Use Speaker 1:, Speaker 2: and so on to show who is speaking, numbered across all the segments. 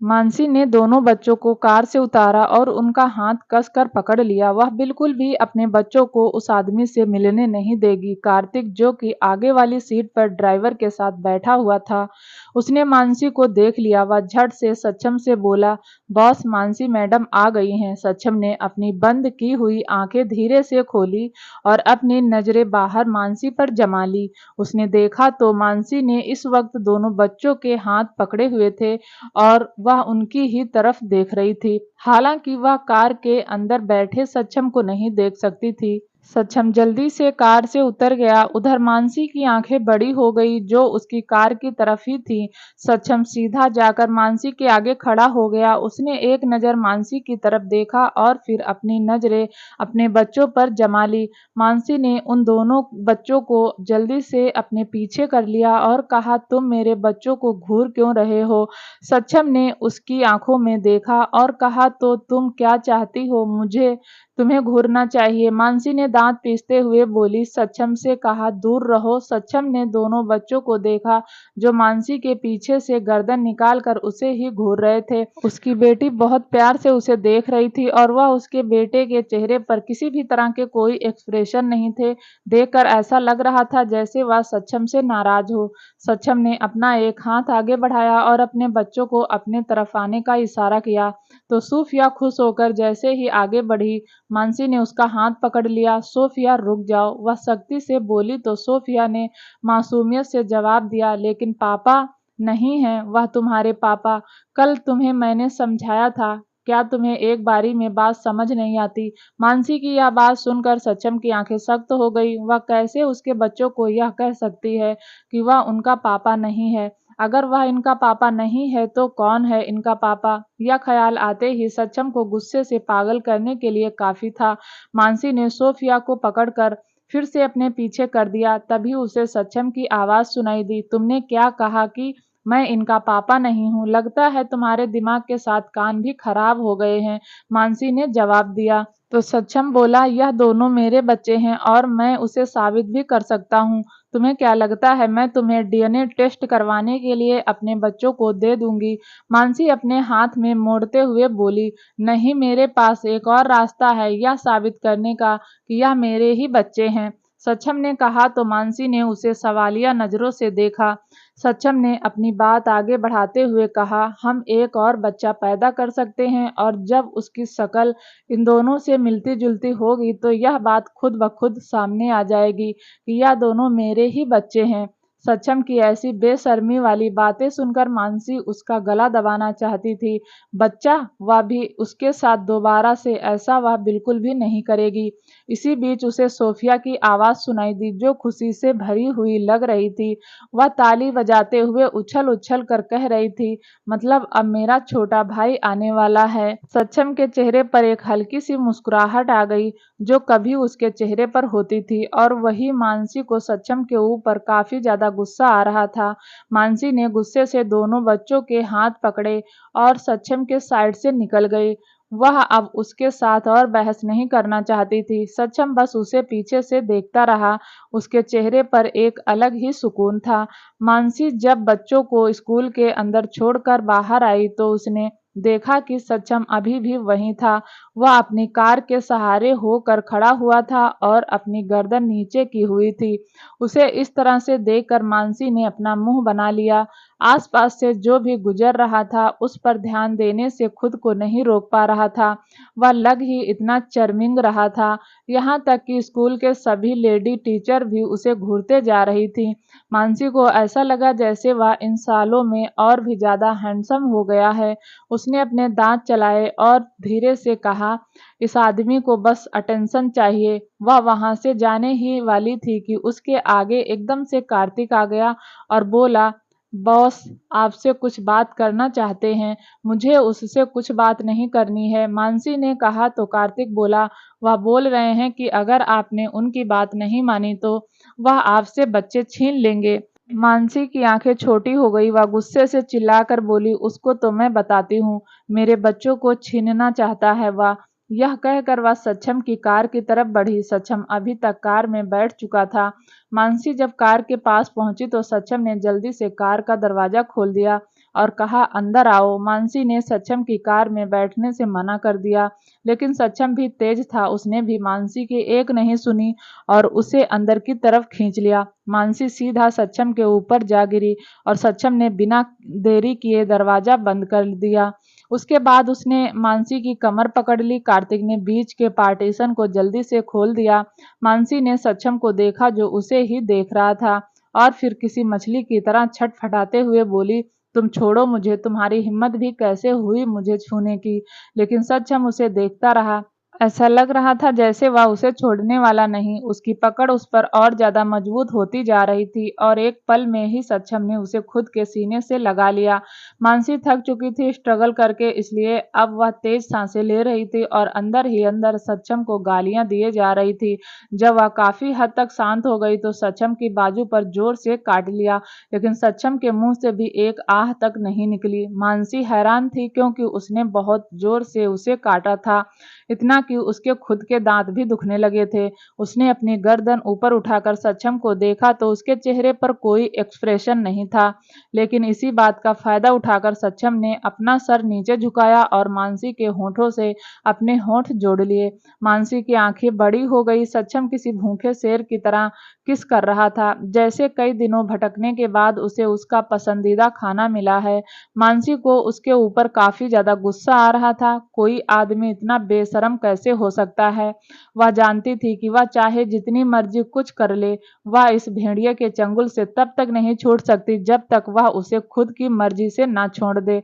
Speaker 1: मानसी ने दोनों बच्चों को कार से उतारा और उनका हाथ कसकर पकड़ लिया। वह बिल्कुल भी अपने बच्चों को उस आदमी से मिलने नहीं देगी। कार्तिक, जो कि आगे वाली सीट पर ड्राइवर के साथ बैठा हुआ था, उसने मानसी को देख लिया। वह झट से सक्षम से बोला, बॉस, मानसी मैडम आ गई हैं। सक्षम ने अपनी बंद की हुई आंखें धीरे से खोली और अपनी नजरें बाहर मानसी पर जमा ली। उसने देखा तो मानसी ने इस वक्त दोनों बच्चों के हाथ पकड़े हुए थे और वह उनकी ही तरफ देख रही थी। हालांकि वह कार के अंदर बैठे सक्षम को नहीं देख सकती थी। सक्षम जल्दी से कार से उतर गया। उधर मानसी की आंखें बड़ी हो गई, जो उसकी कार की तरफ ही थी। सक्षम सीधा जाकर मानसी के आगे खड़ा हो गया। उसने एक नज़र मानसी की तरफ देखा और फिर अपनी नजरें अपने बच्चों पर जमा ली। मानसी ने उन दोनों बच्चों को जल्दी से अपने पीछे कर लिया और कहा, तुम मेरे बच्चों को घूर क्यों रहे हो? सक्षम ने उसकी आंखों में देखा और कहा, तो तुम क्या चाहती हो? मुझे तुम्हें घूरना चाहिए। मानसी ने दांत पीसते हुए बोली। सक्षम से कहा, दूर रहो। सक्षम ने दोनों बच्चों को देखा, जो मानसी के पीछे से गर्दन निकालकर उसे ही घूर रहे थे। उसकी बेटी बहुत प्यार से उसे देख रही थी और वह उसके बेटे के चेहरे पर किसी भी तरह के कोई एक्सप्रेशन नहीं थे। देखकर ऐसा लग रहा था जैसे वह सक्षम से नाराज हो। सक्षम ने अपना एक हाथ आगे बढ़ाया और अपने बच्चों को अपने तरफ आने का इशारा किया, तो सूफिया खुश होकर जैसे ही आगे बढ़ी, मानसी ने उसका हाथ पकड़ लिया। सोफिया, रुक जाओ, वह सख्ती से बोली तो सोफिया ने मासूमियत से जवाब दिया, लेकिन पापा नहीं है वह तुम्हारे पापा। कल तुम्हें मैंने समझाया था, क्या तुम्हें एक बारी में बात समझ नहीं आती? मानसी की यह बात सुनकर सक्षम की आंखें सख्त हो गई। वह कैसे उसके बच्चों को यह कह सकती है कि वह उनका पापा नहीं है? अगर वह इनका पापा नहीं है तो कौन है इनका पापा? यह ख्याल आते ही सक्षम को गुस्से से पागल करने के लिए काफी था। मानसी ने सोफिया को पकड़कर फिर से अपने पीछे कर दिया। तभी उसे सक्षम की आवाज सुनाई दी, तुमने क्या कहा कि मैं इनका पापा नहीं हूँ? लगता है तुम्हारे दिमाग के साथ कान भी खराब हो गए हैं। मानसी ने जवाब दिया। तो सक्षम बोला, यह दोनों मेरे बच्चे हैं और मैं उसे साबित भी कर सकता हूँ। तुम्हें क्या लगता है मैं तुम्हें डीएनए टेस्ट करवाने के लिए अपने बच्चों को दे दूंगी? मानसी अपने हाथ में मोड़ते हुए बोली, नहीं, मेरे पास एक और रास्ता है यह साबित करने का कि यह मेरे ही बच्चे हैं। सक्षम ने कहा तो मानसी ने उसे सवालिया नजरों से देखा। सक्षम ने अपनी बात आगे बढ़ाते हुए कहा, हम एक और बच्चा पैदा कर सकते हैं और जब उसकी शक्ल इन दोनों से मिलती जुलती होगी तो यह बात खुद ब खुद सामने आ जाएगी कि यह दोनों मेरे ही बच्चे हैं। सक्षम की ऐसी बेशर्मी वाली बातें सुनकर मानसी उसका गला दबाना चाहती थी। बच्चा, वह भी उसके साथ दोबारा से ऐसा वह बिल्कुल भी नहीं करेगी। इसी बीच उसे सोफिया की आवाज सुनाई दी, जो खुशी से भरी हुई लग रही थी। वह ताली बजाते हुए उछल उछल कर कह रही थी, मतलब अब मेरा छोटा भाई आने वाला है। सक्षम के चेहरे पर एक हल्की सी मुस्कुराहट आ गई, जो कभी उसके चेहरे पर होती थी, और वही मानसी को सक्षम के ऊपर काफी ज्यादा गुस्सा आ रहा था। मानसी ने गुस्से से दोनों बच्चों के हाथ पकड़े और सक्षम के साइड से निकल गई। वह अब उसके साथ और बहस नहीं करना चाहती थी। सक्षम बस उसे पीछे से देखता रहा। उसके चेहरे पर एक अलग ही सुकून था। मानसी जब बच्चों को स्कूल के अंदर छोड़कर बाहर आई तो उसने देखा कि सक्षम अभी भी वहीं था। वह अपनी कार के सहारे होकर खड़ा हुआ था और अपनी गर्दन नीचे की हुई थी। उसे इस तरह से देखकर मानसी ने अपना मुंह बना लिया। आसपास से जो भी गुजर रहा था उस पर ध्यान देने से खुद को नहीं रोक पा रहा था। वह लग ही इतना चर्मिंग रहा था, यहाँ तक कि स्कूल के सभी लेडी टीचर भी उसे घूरते जा रही थी। मानसी को ऐसा लगा जैसे वह इन सालों में और भी ज्यादा हैंडसम हो गया है। उसने अपने दांत चलाए और धीरे से कहा, इस आदमी को बस अटेंशन चाहिए। वह वहां से जाने ही वाली थी कि उसके आगे एकदम से कार्तिक आ गया और बोला, बॉस, आपसे कुछ बात करना चाहते हैं। मुझे उससे कुछ बात नहीं करनी है, मानसी ने कहा तो कार्तिक बोला, वह बोल रहे हैं कि अगर आपने उनकी बात नहीं मानी तो वह आपसे बच्चे छीन लेंगे। मानसी की आंखें छोटी हो गई। वह गुस्से से चिल्लाकर बोली, उसको तो मैं बताती हूँ, मेरे बच्चों को छीनना चाहता है वह। यह कहकर वह सक्षम की कार की तरफ बढ़ी। सक्षम अभी तक कार में बैठ चुका था। मानसी जब कार के पास पहुंची तो सक्षम ने जल्दी से कार का दरवाजा खोल दिया और कहा, अंदर आओ। मानसी ने सक्षम की कार में बैठने से मना कर दिया, लेकिन सक्षम भी तेज था। उसने भी मानसी की एक नहीं सुनी और उसे अंदर की तरफ खींच लिया। मानसी सीधा सक्षम के ऊपर जा गिरी और सक्षम ने बिना देरी किए दरवाजा बंद कर दिया। उसके बाद उसने मानसी की कमर पकड़ ली। कार्तिक ने बीच के पार्टीशन को जल्दी से खोल दिया। मानसी ने सक्षम को देखा जो उसे ही देख रहा था और फिर किसी मछली की तरह छटपटाते हुए बोली, तुम छोड़ो मुझे, तुम्हारी हिम्मत भी कैसे हुई मुझे छूने की। लेकिन सक्षम उसे देखता रहा। ऐसा लग रहा था जैसे वह उसे छोड़ने वाला नहीं। उसकी पकड़ उस पर और ज्यादा मजबूत होती जा रही थी और एक पल में ही सक्षम ने उसे खुद के सीने से लगा लिया। मानसी थक चुकी थी स्ट्रगल करके, इसलिए अब वह तेज सांसें ले रही थी और अंदर ही अंदर सक्षम को गालियां दिए जा रही थी। जब वह काफी हद तक शांत हो गई तो सक्षम की बाजू पर जोर से काट लिया, लेकिन सक्षम के मुंह से भी एक आह तक नहीं निकली। मानसी हैरान थी क्योंकि उसने बहुत जोर से उसे काटा था, इतना कि उसके खुद के दांत भी दुखने लगे थे। उसने अपनी गर्दन ऊपर उठाकर सक्षम को देखा तो उसके चेहरे पर कोई एक्सप्रेशन नहीं था, लेकिन इसी बात का फायदा उठाकर सक्षम ने अपना सर नीचे झुकाया और मानसी के होठों से अपने होठ जोड़ लिए। मानसी की आंखें बड़ी हो गई। सक्षम किसी भूखे शेर की तरह किस कर रहा था, जैसे कई दिनों भटकने के बाद उसे उसका पसंदीदा खाना मिला है। मानसी को उसके ऊपर काफी ज्यादा गुस्सा आ रहा था। कोई आदमी इतना बेशरम कैसे हो सकता है। वह जानती थी कि वह चाहे जितनी मर्जी कुछ कर ले, वह इस भेड़िए के चंगुल से तब तक नहीं छूट सकती जब तक वह उसे खुद की मर्जी से ना छोड़ दे।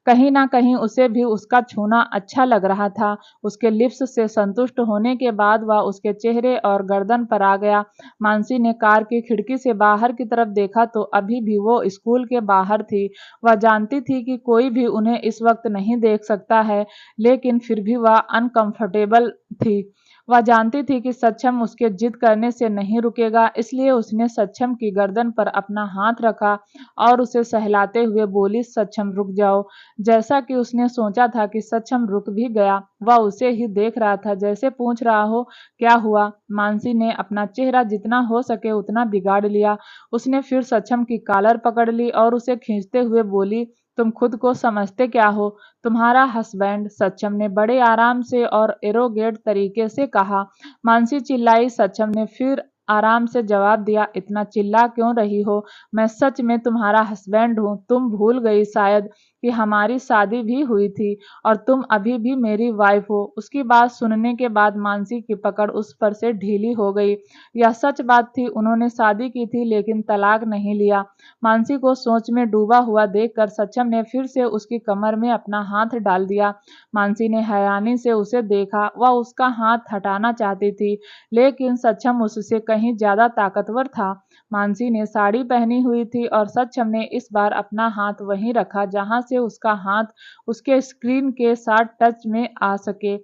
Speaker 1: कहीं ना कहीं उसे भी उसका छूना अच्छा लग रहा था। उसके लिप्स से संतुष्ट होने के बाद वह उसके चेहरे और गर्दन पर आ गया। मानसी ने कार की खिड़की से बाहर की तरफ देखा तो अभी भी वो स्कूल के बाहर थी। वह जानती थी कि कोई भी उन्हें इस वक्त नहीं देख सकता है, लेकिन फिर भी वह अनकंफर्टेबल थी। वह जानती थी कि सक्षम उसके जिद करने से नहीं रुकेगा, इसलिए उसने सक्षम की गर्दन पर अपना हाथ रखा और उसे सहलाते हुए बोली, सक्षम रुक जाओ। जैसा कि उसने सोचा था कि सक्षम रुक भी गया। वह उसे ही देख रहा था, जैसे पूछ रहा हो, क्या हुआ। मानसी ने अपना चेहरा जितना हो सके उतना बिगाड़ लिया। उसने फिर सक्षम की कॉलर पकड़ ली और उसे खींचते हुए बोली, तुम खुद को समझते क्या हो, तुम्हारा हस्बैंड। सक्षम ने बड़े आराम से और एरोगेट तरीके से कहा। मानसी चिल्लाई। सक्षम ने फिर आराम से जवाब दिया, इतना चिल्ला क्यों रही हो, मैं सच में तुम्हारा हस्बैंड हूँ। तुम भूल गई शायद कि हमारी शादी भी हुई थी और तुम अभी भी मेरी वाइफ हो। उसकी बात सुनने के बाद मानसी की पकड़ उस पर से ढीली हो गई। यह सच बात थी, उन्होंने शादी की थी लेकिन तलाक नहीं लिया। मानसी को सोच में डूबा हुआ देखकर सक्षम ने फिर से उसकी कमर में अपना हाथ डाल दिया। मानसी ने हैरानी से उसे देखा। वह उसका हाथ हटाना चाहती थी, लेकिन सक्षम उससे कहीं ज्यादा ताकतवर था। मानसी ने साड़ी पहनी हुई थी और सक्षम ने इस बार अपना हाथ वहीं रखा जहां से उसका हाथ उसके स्क्रीन के साथ टच में आ सके।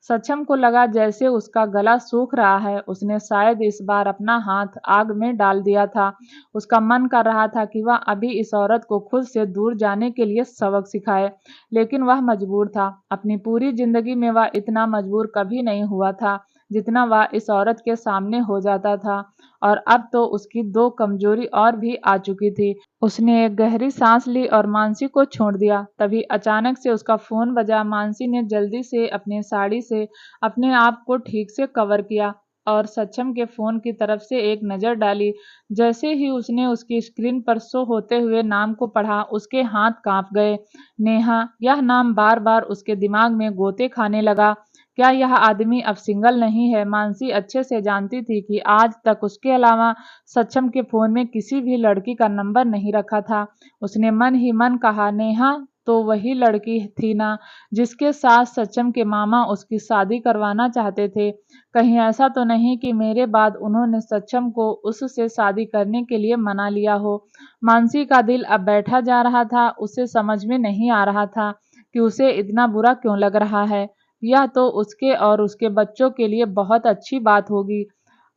Speaker 1: सक्षम को लगा जैसे उसका गला सूख रहा है। उसने शायद इस बार अपना हाथ आग में डाल दिया था। उसका मन कर रहा था कि वह अभी इस औरत को खुद से दूर जाने के लिए सबक सिखाए, लेकिन वह मजबूर था। अपनी पूरी जिंदगी में वह इतना मजबूर कभी नहीं हुआ था जितना वह इस औरत के सामने हो जाता था, और अब तो उसकी दो कमजोरी और भी आ चुकी थी। उसने एक गहरी सांस ली और मानसी को छोड़ दिया। तभी अचानक से उसका फोन बजा। मानसी ने जल्दी से अपनी साड़ी से अपने आप को ठीक से कवर किया और सक्षम के फोन की तरफ से एक नजर डाली। जैसे ही उसने उसकी स्क्रीन पर शो होते हुए नाम को पढ़ा, उसके हाथ कांप गए। नेहा, यह नाम बार बार उसके दिमाग में गोते खाने लगा। क्या यह आदमी अब सिंगल नहीं है। मानसी अच्छे से जानती थी कि आज तक उसके अलावा सक्षम के फोन में किसी भी लड़की का नंबर नहीं रखा था। उसने मन ही मन कहा, नेहा तो वही लड़की थी ना जिसके साथ सक्षम के मामा उसकी शादी करवाना चाहते थे। कहीं ऐसा तो नहीं कि मेरे बाद उन्होंने सक्षम को उससे शादी करने के लिए मना लिया हो। मानसी का दिल अब बैठा जा रहा था। उसे समझ में नहीं आ रहा था कि उसे इतना बुरा क्यों लग रहा है। यह तो उसके और उसके बच्चों के लिए बहुत अच्छी बात होगी,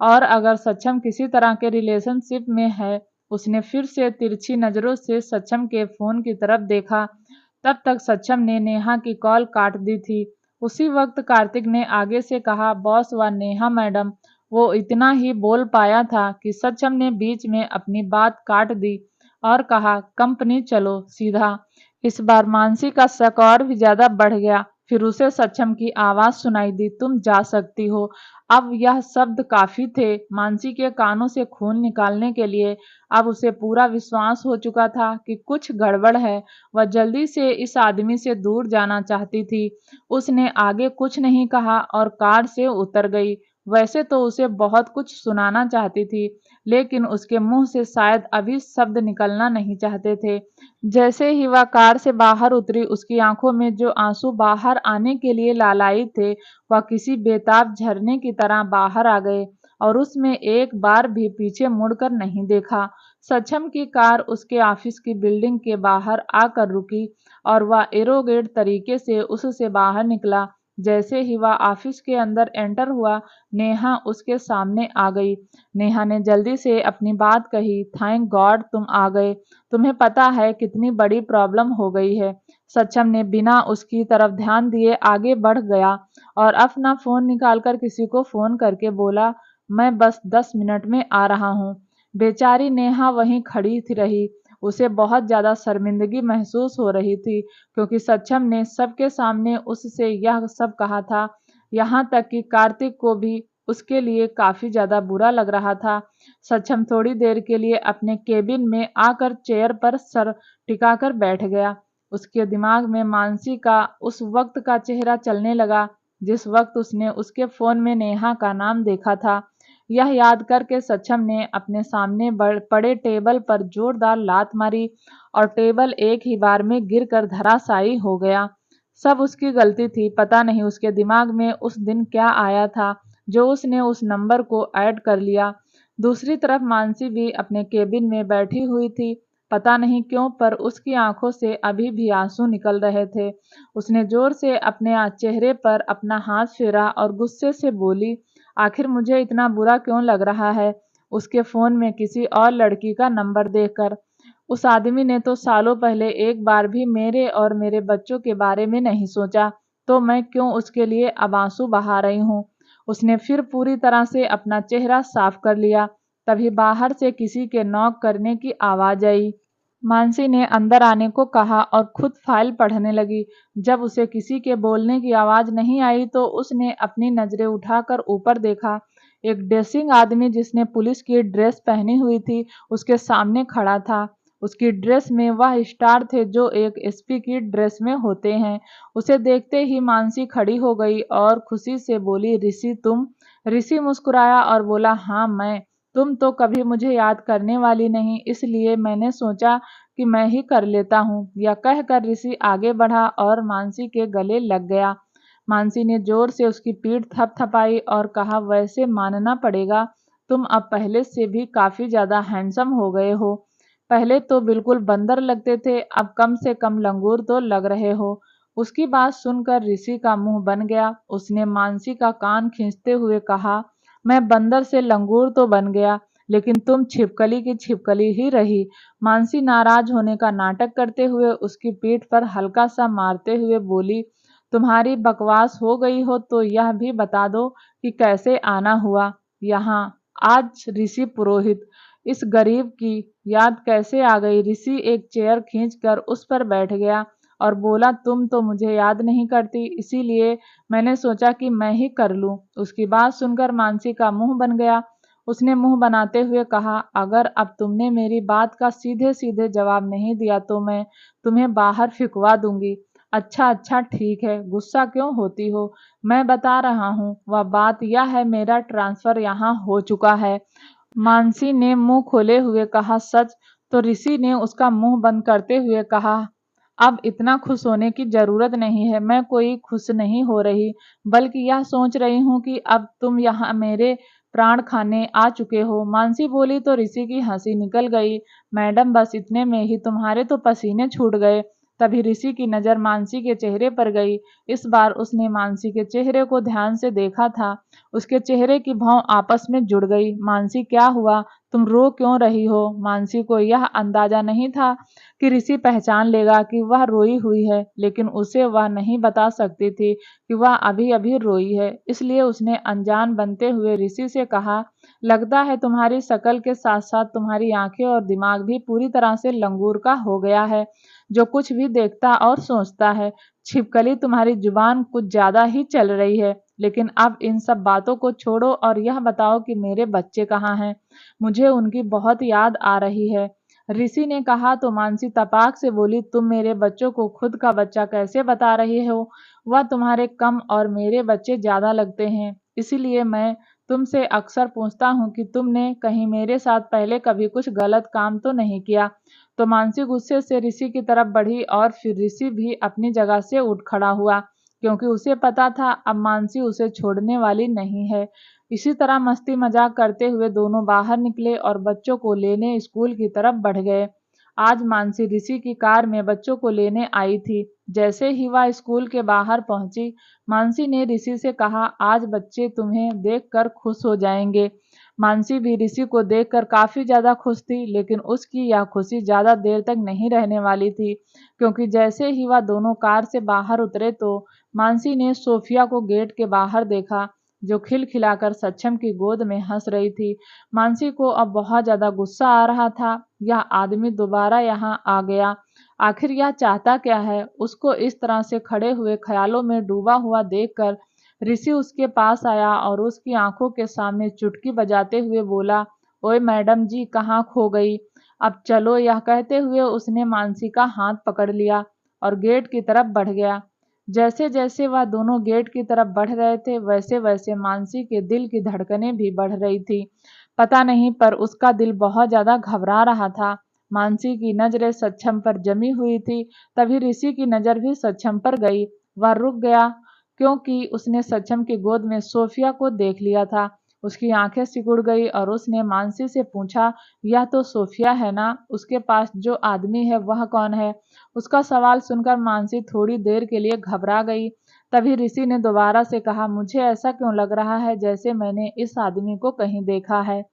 Speaker 1: और अगर सक्षम किसी तरह के रिलेशनशिप में है। उसने फिर से तिरछी नजरों से सक्षम के फोन की तरफ देखा। तब तक सक्षम ने नेहा की कॉल काट दी थी। उसी वक्त कार्तिक ने आगे से कहा, बॉस व नेहा मैडम। वो इतना ही बोल पाया था कि सक्षम ने बीच में अपनी बात काट दी और कहा, कंपनी चलो सीधा। इस बार मानसी का शक और भी ज्यादा बढ़ गया। फिर उसे सक्षम की आवाज सुनाई दी, तुम जा सकती हो। अब यह शब्द काफी थे मानसी के कानों से खून निकालने के लिए। अब उसे पूरा विश्वास हो चुका था कि कुछ गड़बड़ है। वह जल्दी से इस आदमी से दूर जाना चाहती थी। उसने आगे कुछ नहीं कहा और कार से उतर गई। वैसे तो उसे बहुत कुछ सुनाना चाहती थी, लेकिन उसके मुंह से शायद अभी शब्द निकलना नहीं चाहते थे। जैसे ही वह कार से बाहर उतरी, उसकी आंखों में जो आंसू बाहर आने के लिए लालायित थे, वह किसी बेताब झरने की तरह बाहर आ गए और उसमें एक बार भी पीछे मुड़कर नहीं देखा। सक्षम की कार उसके ऑफिस की बिल्डिंग के बाहर आकर रुकी और वह एरोगेट तरीके से उससे बाहर निकला। जैसे ही वह ऑफिस के अंदर एंटर हुआ, नेहा उसके सामने आ गई। नेहा ने जल्दी से अपनी बात कही, थैंक गॉड तुम आ गए। तुम्हें पता है कितनी बड़ी प्रॉब्लम हो गई है। सक्षम ने बिना उसकी तरफ ध्यान दिए आगे बढ़ गया और अपना फोन निकालकर किसी को फोन करके बोला, मैं बस 10 मिनट में आ रहा हूँ। बेचारी नेहा वहीं खड़ी थी रही। उसे बहुत ज्यादा शर्मिंदगी महसूस हो रही थी, क्योंकि सक्षम ने सबके सामने उससे यह सब कहा था। यहाँ तक कि कार्तिक को भी उसके लिए काफी ज्यादा बुरा लग रहा था। सक्षम थोड़ी देर के लिए अपने केबिन में आकर चेयर पर सर टिकाकर बैठ गया। उसके दिमाग में मानसी का उस वक्त का चेहरा चलने लगा जिस वक्त उसने उसके फोन में नेहा का नाम देखा था। यह याद करके सक्षम ने अपने सामने पड़े टेबल पर जोरदार लात मारी और टेबल एक ही बार में गिरकर धराशायी हो गया। सब उसकी गलती थी। पता नहीं उसके दिमाग में उस दिन क्या आया था जो उसने उस नंबर को ऐड कर लिया। दूसरी तरफ मानसी भी अपने केबिन में बैठी हुई थी। पता नहीं क्यों, पर उसकी आंखों से अभी भी आंसू निकल रहे थे। उसने जोर से अपने चेहरे पर अपना हाथ फेरा और गुस्से से बोली, आखिर मुझे इतना बुरा क्यों लग रहा है उसके फोन में किसी और लड़की का नंबर देखकर। उस आदमी ने तो सालों पहले एक बार भी मेरे और मेरे बच्चों के बारे में नहीं सोचा, तो मैं क्यों उसके लिए अब आंसू बहा रही हूँ। उसने फिर पूरी तरह से अपना चेहरा साफ कर लिया। तभी बाहर से किसी के नॉक करने की आवाज आई। मानसी ने अंदर आने को कहा और खुद फाइल पढ़ने लगी। जब उसे किसी के बोलने की आवाज नहीं आई तो उसने अपनी नजरें उठाकर ऊपर देखा। एक ड्रेसिंग आदमी जिसने पुलिस की ड्रेस पहनी हुई थी उसके सामने खड़ा था। उसकी ड्रेस में वह स्टार थे जो एक एसपी की ड्रेस में होते हैं। उसे देखते ही मानसी खड़ी हो गई और खुशी से बोली, ऋषि तुम? ऋषि मुस्कुराया और बोला, हाँ मैं। तुम तो कभी मुझे याद करने वाली नहीं, इसलिए मैंने सोचा कि मैं ही कर लेता हूँ। यह कहकर ऋषि आगे बढ़ा और मानसी के गले लग गया। मानसी ने जोर से उसकी पीठ थपथपाई और कहा, वैसे मानना पड़ेगा तुम अब पहले से भी काफी ज्यादा हैंडसम हो गए हो। पहले तो बिल्कुल बंदर लगते थे, अब कम से कम लंगूर तो लग रहे हो। उसकी बात सुनकर ऋषि का मुंह बन गया। उसने मानसी का कान खींचते हुए कहा, मैं बंदर से लंगूर तो बन गया, लेकिन तुम छिपकली की छिपकली ही रही। मानसी नाराज होने का नाटक करते हुए उसकी पीठ पर हल्का सा मारते हुए बोली, तुम्हारी बकवास हो गई हो तो यह भी बता दो कि कैसे आना हुआ यहाँ आज। ऋषि पुरोहित, इस गरीब की याद कैसे आ गई? ऋषि एक चेयर खींचकर उस पर बैठ गया और बोला, तुम तो मुझे याद नहीं करती, इसीलिए मैंने सोचा कि मैं ही कर लूं। उसकी बात सुनकर मानसी का मुंह बन गया। उसने मुंह बनाते हुए कहा, अगर अब तुमने मेरी बात का सीधे सीधे जवाब नहीं दिया तो मैं तुम्हें बाहर फिकवा दूंगी। अच्छा अच्छा ठीक है, गुस्सा क्यों होती हो? मैं बता रहा हूँ, वह बात यह है, मेरा ट्रांसफर यहाँ हो चुका है। मानसी ने मुंह खोले हुए कहा, सच? तो ऋषि ने उसका मुंह बंद करते हुए कहा, अब इतना खुश होने की जरूरत नहीं है। मैं कोई खुश नहीं हो रही, बल्कि यह सोच रही हूँ कि अब तुम यहाँ मेरे प्राण खाने आ चुके हो। मानसी बोली तो ऋषि की हंसी निकल गई। मैडम बस इतने में ही तुम्हारे तो पसीने छूट गए। तभी ऋषि की नजर मानसी के चेहरे पर गई। इस बार उसने मानसी के चेहरे को ध्यान से देखा था। उसके चेहरे की भौं आपस में जुड़ गई। मानसी क्या हुआ? तुम रो क्यों रही हो? मानसी को यह अंदाजा नहीं था कि ऋषि पहचान लेगा कि वह रोई हुई है, लेकिन उसे वह नहीं बता सकती थी कि वह अभी अभी रोई है। इसलिए उसने अनजान बनते हुए ऋषि से कहा, लगता है तुम्हारी शक्ल के साथ साथ तुम्हारी आंखें और दिमाग भी पूरी तरह से लंगूर का हो गया है। जो कुछ भी देखता और सोचता है। छिपकली, तुम्हारी जुबान कुछ ज़्यादा ही चल रही है, लेकिन अब इन सब बातों को छोड़ो और यह बताओ कि मेरे बच्चे कहाँ हैं? मुझे उनकी बहुत याद आ रही है। ऋषि ने कहा तो मानसी तपाक से बोली, तुम मेरे बच्चों को खुद का बच्चा कैसे बता रही हो? वह तुम्हारे कम और मेरे बच्चे ज़्यादा लगते हैं। इसीलिए मैं तुमसे अक्सर पूछता हूँ कि तुमने कहीं मेरे साथ पहले कभी कुछ गलत काम तो नहीं किया। तो मानसी गुस्से से ऋषि की तरफ बढ़ी और फिर ऋषि भी अपनी जगह से उठ खड़ा हुआ, क्योंकि उसे पता था अब मानसी उसे छोड़ने वाली नहीं है। इसी तरह मस्ती मजाक करते हुए दोनों बाहर निकले और बच्चों को लेने स्कूल की तरफ बढ़ गए। आज मानसी ऋषि की कार में बच्चों को लेने आई थी। जैसे ही वह स्कूल के बाहर पहुंची, मानसी ने ऋषि से कहा, आज बच्चे तुम्हें देखकर खुश हो जाएंगे। मानसी भी ऋषि को देखकर काफी ज्यादा खुश थी, लेकिन उसकी यह खुशी ज्यादा देर तक नहीं रहने वाली थी, क्योंकि जैसे ही वह दोनों कार से बाहर उतरे तो मानसी ने सोफिया को गेट के बाहर देखा, जो खिलखिलाकर सक्षम की गोद में हंस रही थी। मानसी को अब बहुत ज्यादा गुस्सा आ रहा था। यह आदमी दोबारा यहाँ आ गया, आखिर यह चाहता क्या है? उसको इस तरह से खड़े हुए ख्यालों में डूबा हुआ देखकर ऋषि उसके पास आया और उसकी आंखों के सामने चुटकी बजाते हुए बोला, ओए मैडम जी, कहाँ खो गई? अब चलो। यह कहते हुए उसने मानसी का हाथ पकड़ लिया और गेट की तरफ बढ़ गया। जैसे जैसे वह दोनों गेट की तरफ बढ़ रहे थे, वैसे वैसे मानसी के दिल की धड़कनें भी बढ़ रही थी। पता नहीं, पर उसका दिल बहुत ज्यादा घबरा रहा था। मानसी की नजरें सक्षम पर जमी हुई थी। तभी ऋषि की नजर भी सक्षम पर गई। वह रुक गया, क्योंकि उसने सक्षम की गोद में सोफिया को देख लिया था। उसकी आंखें सिकुड़ गई और उसने मानसी से पूछा, यह तो सोफिया है ना? उसके पास जो आदमी है वह कौन है? उसका सवाल सुनकर मानसी थोड़ी देर के लिए घबरा गई। तभी ऋषि ने दोबारा से कहा, मुझे ऐसा क्यों लग रहा है जैसे मैंने इस आदमी को कहीं देखा है।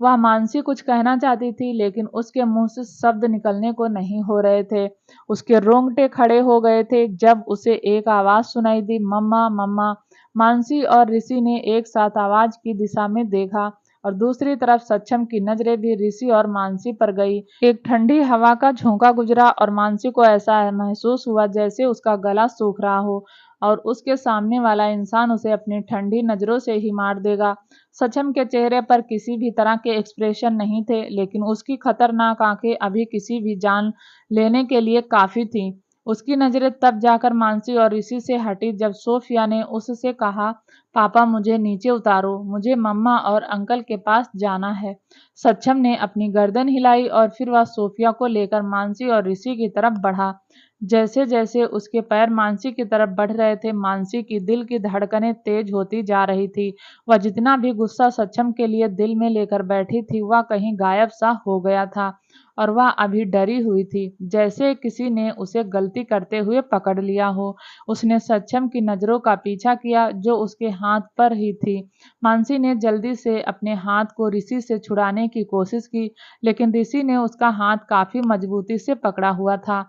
Speaker 1: वह मानसी कुछ कहना चाहती थी, लेकिन उसके मुंह से शब्द निकलने को नहीं हो रहे थे। उसके रोंगटे खड़े हो गए थे जब उसे एक आवाज सुनाई दी, मम्मा मम्मा। मानसी और ऋषि ने एक साथ आवाज की दिशा में देखा और दूसरी तरफ सक्षम की नजरें भी ऋषि और मानसी पर गई। एक ठंडी हवा का झोंका गुजरा और मानसी को ऐसा महसूस हुआ जैसे उसका गला सूख रहा हो और उसके सामने वाला इंसान उसे अपनी ठंडी नजरों से ही मार देगा। सक्षम के चेहरे पर किसी भी तरह के एक्सप्रेशन नहीं थे, लेकिन उसकी खतरनाक आंखें अभी किसी भी जान लेने के लिए काफी थीं। उसकी नजरें तब जाकर मानसी और ऋषि से हटी जब सोफिया ने उससे कहा, पापा मुझे नीचे उतारो, मुझे मम्मा और अंकल के पास जाना है। सक्षम ने अपनी गर्दन हिलाई और फिर वह सोफिया को लेकर मानसी और ऋषि की तरफ बढ़ा। जैसे जैसे उसके पैर मानसी की तरफ बढ़ रहे थे, मानसी की दिल की धड़कनें तेज होती जा रही थी। वह जितना भी गुस्सा सक्षम के लिए दिल में लेकर बैठी थी, वह कहीं गायब सा हो गया था और वह अभी डरी हुई थी, जैसे किसी ने उसे गलती करते हुए पकड़ लिया हो। उसने सक्षम की नजरों का पीछा किया जो उसके हाथ पर ही थी। मानसी ने जल्दी से अपने हाथ को ऋषि से छुड़ाने की कोशिश की, लेकिन ऋषि ने उसका हाथ काफी मजबूती से पकड़ा हुआ था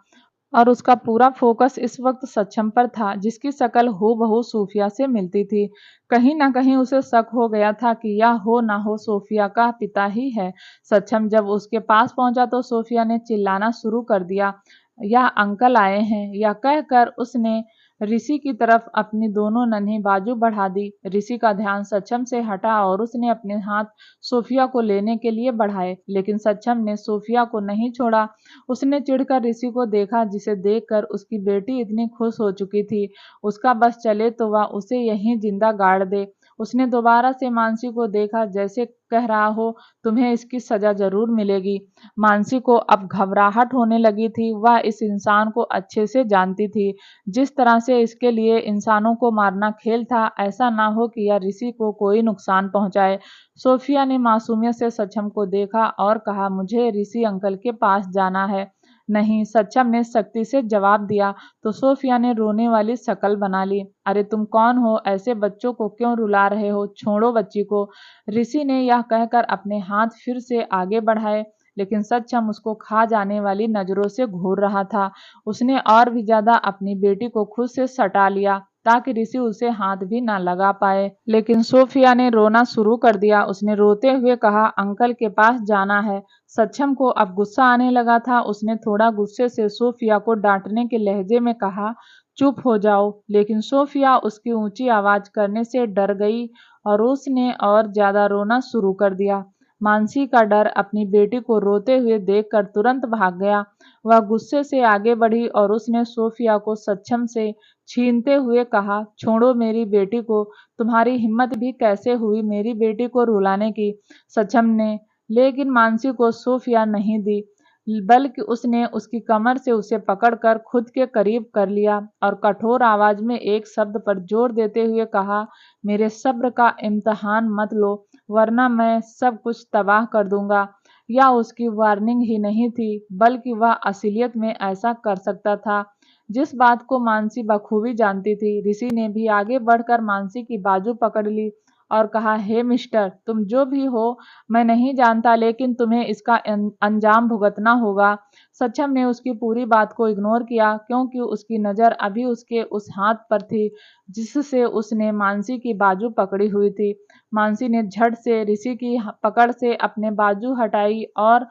Speaker 1: और उसका पूरा फोकस इस वक्त सक्षम पर था, जिसकी शक्ल हूबहू सूफिया से मिलती थी। कहीं ना कहीं उसे शक हो गया था कि यह हो ना हो सोफिया का पिता ही है। सक्षम जब उसके पास पहुंचा तो सोफिया ने चिल्लाना शुरू कर दिया, यह अंकल आए हैं। यह कहकर उसने ऋषि की तरफ अपनी दोनों नन्ही बाजू बढ़ा दी। ऋषि का ध्यान सक्षम से हटा और उसने अपने हाथ सोफिया को लेने के लिए बढ़ाए, लेकिन सक्षम ने सोफिया को नहीं छोड़ा। उसने चिढ़कर ऋषि को देखा, जिसे देखकर उसकी बेटी इतनी खुश हो चुकी थी। उसका बस चले तो वह उसे यहीं जिंदा गाड़ दे। उसने दोबारा से मानसी को देखा, जैसे कह रहा हो, तुम्हें इसकी सजा जरूर मिलेगी। मानसी को अब घबराहट होने लगी थी। वह इस इंसान को अच्छे से जानती थी। जिस तरह से इसके लिए इंसानों को मारना खेल था, ऐसा ना हो कि यह ऋषि को कोई नुकसान पहुंचाए। सोफिया ने मासूमियत से सक्षम को देखा और कहा, मुझे ऋषि अंकल के पास जाना है। नहीं, सक्षम ने सख्ती से जवाब दिया। तो सोफिया ने रोने वाली शक्ल बना ली। अरे तुम कौन हो? ऐसे बच्चों को क्यों रुला रहे हो? छोड़ो बच्ची को। ऋषि ने यह कहकर अपने हाथ फिर से आगे बढ़ाए, लेकिन सक्षम उसको खा जाने वाली नजरों से घूर रहा था। उसने और भी ज्यादा अपनी बेटी को खुद से सटा लिया ताकि ऋषि उसे हाथ भी ना लगा पाए। लेकिन सोफिया ने रोना शुरू कर दिया। उसने रोते हुए कहा, अंकल के पास जाना है। सक्षम को अब गुस्सा आने लगा था। उसने थोड़ा गुस्से से सोफिया को डांटने के लहजे में कहा, चुप हो जाओ। लेकिन सोफिया उसकी ऊंची आवाज करने से डर गई और उसने और ज्यादा रोना शुरू कर दिया। मानसी का डर अपनी बेटी को रोते हुए देखकर तुरंत भाग गया। वह गुस्से से आगे बढ़ी और उसने सोफिया को सक्षम से छीनते हुए कहा, छोड़ो मेरी बेटी को। तुम्हारी हिम्मत भी कैसे हुई मेरी बेटी को रुलाने की? सक्षम ने लेकिन मानसी को सोफिया नहीं दी, बल्कि उसने उसकी कमर से उसे पकड़कर खुद के करीब कर लिया और कठोर आवाज में एक शब्द पर जोर देते हुए कहा, मेरे सब्र का इम्तहान मत लो, वरना मैं सब कुछ तबाह कर दूंगा। यह उसकी वार्निंग ही नहीं थी, बल्कि वह असलियत में ऐसा कर सकता था, जिस बात को मानसी बखूबी जानती थी। ऋषि ने भी आगे बढ़कर मानसी की बाजू पकड़ ली और कहा, हे मिस्टर, तुम जो भी हो मैं नहीं जानता, लेकिन तुम्हें इसका अंजाम भुगतना होगा। सक्षम ने उसकी पूरी बात को इग्नोर किया, क्योंकि उसकी नज़र अभी उसके उस हाथ पर थी जिससे उसने मानसी की बाजू पकड़ी हुई थी। मानसी ने झट से ऋषि की पकड़ से अपने बाजू हटाई और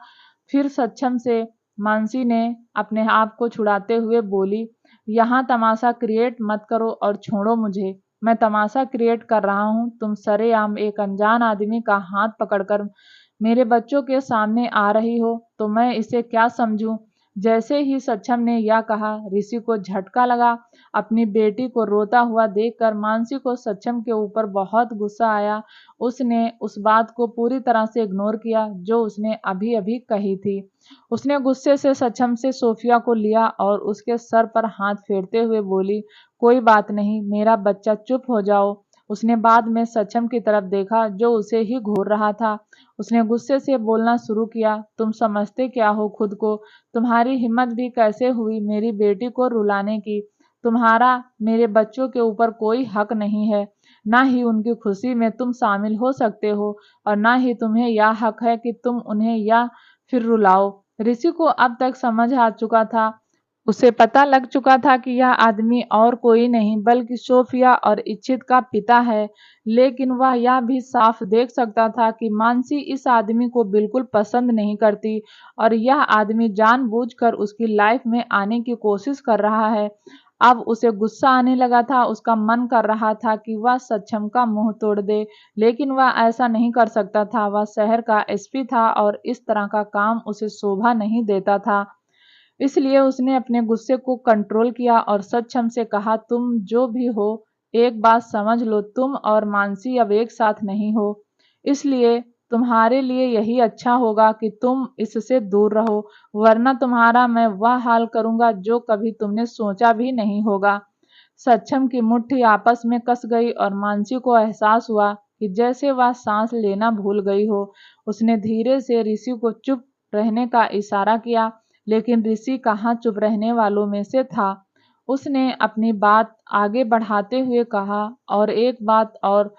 Speaker 1: फिर सक्षम से। मानसी ने अपने आप को छुड़ाते हुए बोली, यहाँ तमाशा क्रिएट मत करो और छोड़ो मुझे। मैं तमाशा क्रिएट कर रहा हूँ? तुम सरेआम एक अनजान आदमी का हाथ पकड़कर मेरे बच्चों के सामने आ रही हो, तो मैं इसे क्या समझूं? जैसे ही सक्षम ने यह कहा, ऋषि को झटका लगा। अपनी बेटी को रोता हुआ देखकर मानसी को सक्षम के ऊपर बहुत गुस्सा आया। उसने उस बात को पूरी तरह से इग्नोर किया जो उसने अभी अभी कही थी। उसने गुस्से से सक्षम से सोफिया को लिया और उसके सर पर हाथ फेरते हुए बोली, कोई बात नहीं मेरा बच्चा, चुप हो जाओ। उसने बाद में सक्षम की तरफ देखा जो उसे ही घूर रहा था। उसने गुस्से से बोलना शुरू किया, तुम समझते क्या हो खुद को? तुम्हारी हिम्मत भी कैसे हुई मेरी बेटी को रुलाने की? तुम्हारा मेरे बच्चों के ऊपर कोई हक नहीं है, ना ही उनकी खुशी में तुम शामिल हो सकते हो और ना ही तुम्हें यह हक है कि तुम उन्हें या फिर रुलाओ। ऋषि को अब तक समझ आ चुका था। उसे पता लग चुका था कि यह आदमी और कोई नहीं बल्कि सोफिया और इच्छित का पिता है। लेकिन वह यह भी साफ देख सकता था कि मानसी इस आदमी को बिल्कुल पसंद नहीं करती और यह आदमी जानबूझकर उसकी लाइफ में आने की कोशिश कर रहा है। अब उसे गुस्सा आने लगा था। उसका मन कर रहा था कि वह सक्षम का मुंह तोड़ दे, लेकिन वह ऐसा नहीं कर सकता था। वह शहर का एसपी था और इस तरह का काम उसे शोभा नहीं देता था। इसलिए उसने अपने गुस्से को कंट्रोल किया और सक्षम से कहा, तुम जो भी हो, एक बात समझ लो, तुम और मानसी अब एक साथ नहीं हो। इसलिए तुम्हारे लिए यही अच्छा होगा कि तुम इससे दूर रहो, वरना तुम्हारा मैं वह हाल करूंगा जो कभी तुमने सोचा भी नहीं होगा। सक्षम की मुट्ठी आपस में कस गई और मानसी को एहसास हुआ कि जैसे वह सांस लेना भूल गई हो। उसने धीरे से ऋषि को चुप रहने का इशारा किया, लेकिन ऋषि कहाँ चुप रहने वालों में से था। उसने अपनी बात आगे बढ़ाते हुए कहा, और एक बात और,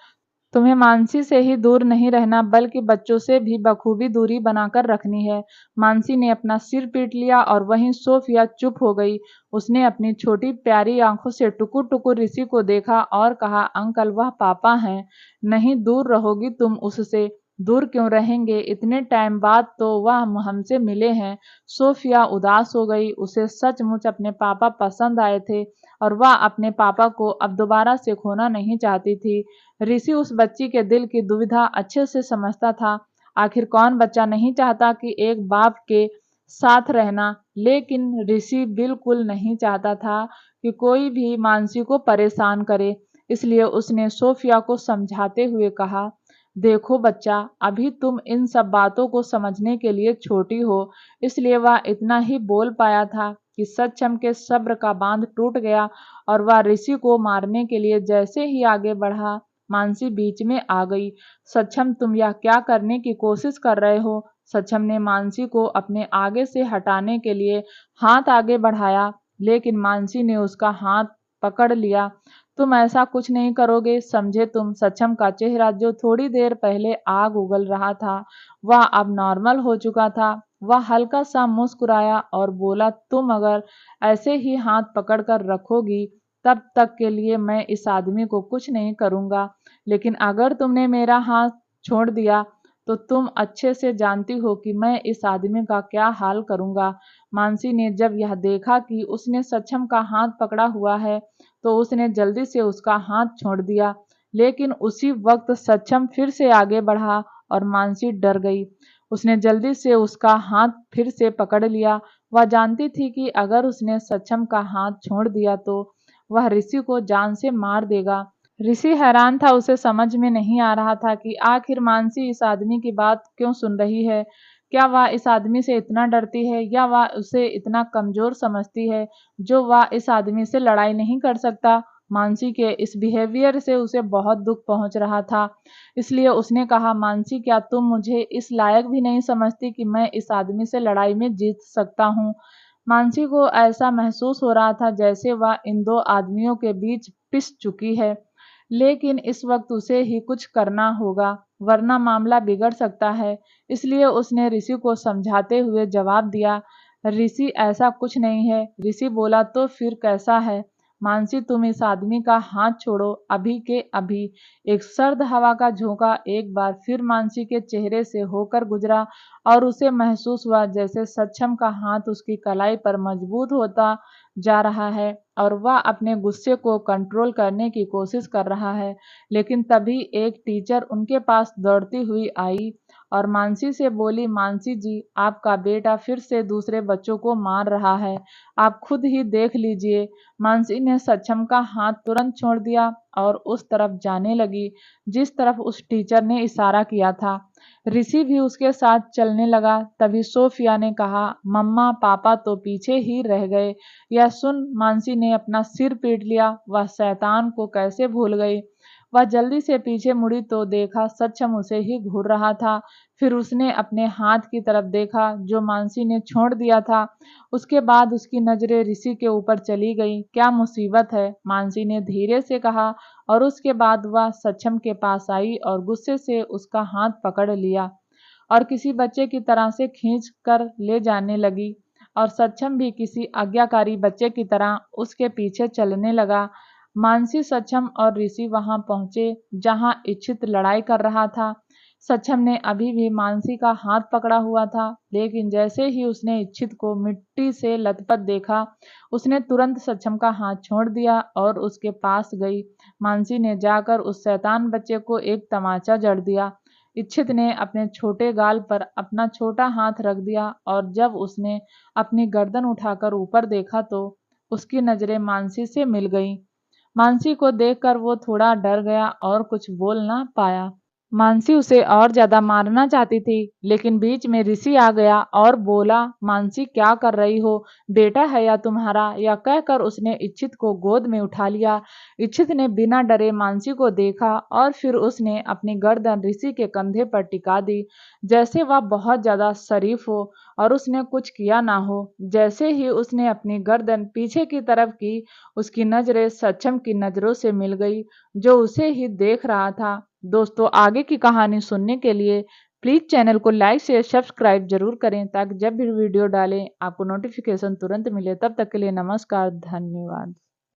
Speaker 1: तुम्हें मानसी से ही दूर नहीं रहना बल्कि बच्चों से भी बखूबी दूरी बनाकर रखनी है। मानसी ने अपना सिर पीट लिया और वहीं सोफिया चुप हो गई। उसने अपनी छोटी प्यारी आंखों से टुकुर टुकुर ऋषि को देखा और कहा, अंकल वह पापा हैं, नहीं दूर रहोगी तुम उससे? दूर क्यों रहेंगे, इतने टाइम बाद तो वह हमसे मिले हैं। सोफिया उदास हो गई। उसे सचमुच अपने पापा पसंद आए थे और वह अपने पापा को अब दोबारा से खोना नहीं चाहती थी। ऋषि उस बच्ची के दिल की दुविधा अच्छे से समझता था। आखिर कौन बच्चा नहीं चाहता कि एक बाप के साथ रहना, लेकिन ऋषि बिल्कुल नहीं चाहता था कि कोई भी मानसी को परेशान करे। इसलिए उसने सोफिया को समझाते हुए कहा, देखो बच्चा, अभी तुम इन सब बातों को समझने के लिए छोटी हो। इसलिए वह इतना ही बोल पाया था कि सक्षम के सब्र का बांध टूट गया और वह ऋषि को मारने के लिए जैसे ही आगे बढ़ा, मानसी बीच में आ गई। सक्षम, तुम यह क्या करने की कोशिश कर रहे हो? सक्षम ने मानसी को अपने आगे से हटाने के लिए हाथ आगे बढ़ाया, लेकिन मानसी ने उसका हाथ पकड़ लिया। तुम ऐसा कुछ नहीं करोगे, समझे तुम? सक्षम का चेहरा जो थोड़ी देर पहले आग उगल रहा था, वह अब नॉर्मल हो चुका था। वह हल्का सा मुस्कुराया और बोला, तुम अगर ऐसे ही हाथ पकड़ कर रखोगी तब तक के लिए मैं इस आदमी को कुछ नहीं करूँगा, लेकिन अगर तुमने मेरा हाथ छोड़ दिया तो तुम अच्छे से जानती हो कि मैं इस आदमी का क्या हाल करूँगा। मानसी ने जब यह देखा कि उसने सक्षम का हाथ पकड़ा हुआ है, तो उसने जल्दी से उसका हाथ छोड़ दिया, लेकिन उसी वक्त सक्षम फिर से आगे बढ़ा और मानसी डर गई। उसने जल्दी से उसका हाथ फिर से पकड़ लिया। वह जानती थी कि अगर उसने सक्षम का हाथ छोड़ दिया तो वह ऋषि को जान से मार देगा। ऋषि हैरान था, उसे समझ में नहीं आ रहा था कि आखिर मानसी इस आदमी की बात क्यों सुन रही है। क्या वह इस आदमी से इतना डरती है या वह उसे इतना कमजोर समझती है जो वह इस आदमी से लड़ाई नहीं कर सकता। मानसी के इस बिहेवियर से उसे बहुत दुख पहुंच रहा था, इसलिए उसने कहा, मानसी क्या तुम मुझे इस लायक भी नहीं समझती कि मैं इस आदमी से लड़ाई में जीत सकता हूँ। मानसी को ऐसा महसूस हो रहा था जैसे वह इन दो आदमियों के बीच पिस चुकी है, लेकिन इस वक्त उसे ही कुछ करना होगा वरना मामला बिगड़ सकता है। इसलिए उसने ऋषि को समझाते हुए जवाब दिया, ऋषि ऐसा कुछ नहीं है। ऋषि बोला, तो फिर कैसा है। मानसी तुम इस आदमी का हाथ छोड़ो अभी के अभी। एक सर्द हवा का झोंका एक बार फिर मानसी के चेहरे से होकर गुजरा और उसे महसूस हुआ जैसे सक्षम का हाथ उसकी कलाई पर मजबूत होता जा रहा है और वह अपने गुस्से को कंट्रोल करने की कोशिश कर रहा है। लेकिन तभी एक टीचर उनके पास दौड़ती हुई आई और मानसी से बोली, मानसी जी आपका बेटा फिर से दूसरे बच्चों को मार रहा है, आप खुद ही देख लीजिए। मानसी ने सक्षम का हाथ तुरंत छोड़ दिया और उस तरफ जाने लगी जिस तरफ उस टीचर ने इशारा किया था। ऋषि भी उसके साथ चलने लगा। तभी सोफिया ने कहा, मम्मा पापा तो पीछे ही रह गए। यह सुन मानसी ने अपना सिर पीट लिया, वह शैतान को कैसे भूल गई। वह जल्दी से पीछे मुड़ी तो देखा सक्षम उसे ही घूर रहा था। फिर उसने अपने हाथ की तरफ देखा जो मानसी ने छोड़ दिया था। उसके बाद उसकी नजरें ऋषि के ऊपर चली गई। क्या मुसीबत है, मानसी ने धीरे से कहा और उसके बाद वह सक्षम के पास आई और गुस्से से उसका हाथ पकड़ लिया और किसी बच्चे की तरह से खींच कर ले जाने लगी और सक्षम भी किसी आज्ञाकारी बच्चे की तरह उसके पीछे चलने लगा। मानसी, सक्षम और ऋषि वहां पहुंचे जहां इच्छित लड़ाई कर रहा था। सक्षम ने अभी भी मानसी का हाथ पकड़ा हुआ था, लेकिन जैसे ही उसने इच्छित को मिट्टी से लथपथ देखा, उसने तुरंत सक्षम का हाथ छोड़ दिया और उसके पास गई। मानसी ने जाकर उस शैतान बच्चे को एक तमाचा जड़ दिया। इच्छित ने अपने छोटे गाल पर अपना छोटा हाथ रख दिया और जब उसने अपनी गर्दन उठाकर ऊपर देखा तो उसकी नजरें मानसी से मिल गईं। मानसी को देखकर वो थोड़ा डर गया और कुछ बोल ना पाया। मानसी उसे और ज्यादा मारना चाहती थी, लेकिन बीच में ऋषि आ गया और बोला, मानसी क्या कर रही हो, बेटा है या तुम्हारा। यह कहकर उसने इच्छित को गोद में उठा लिया। इच्छित ने बिना डरे मानसी को देखा और फिर उसने अपनी गर्दन ऋषि के कंधे पर टिका दी, जैसे वह बहुत ज्यादा शरीफ हो और उसने कुछ किया ना हो। जैसे ही उसने अपनी गर्दन पीछे की तरफ की, उसकी नजरें सक्षम की नजरों से मिल गई जो उसे ही देख रहा था। दोस्तों, आगे की कहानी सुनने के लिए प्लीज़ चैनल को लाइक शेयर सब्सक्राइब जरूर करें ताकि जब भी वीडियो डालें आपको नोटिफिकेशन तुरंत मिले। तब तक के लिए नमस्कार, धन्यवाद।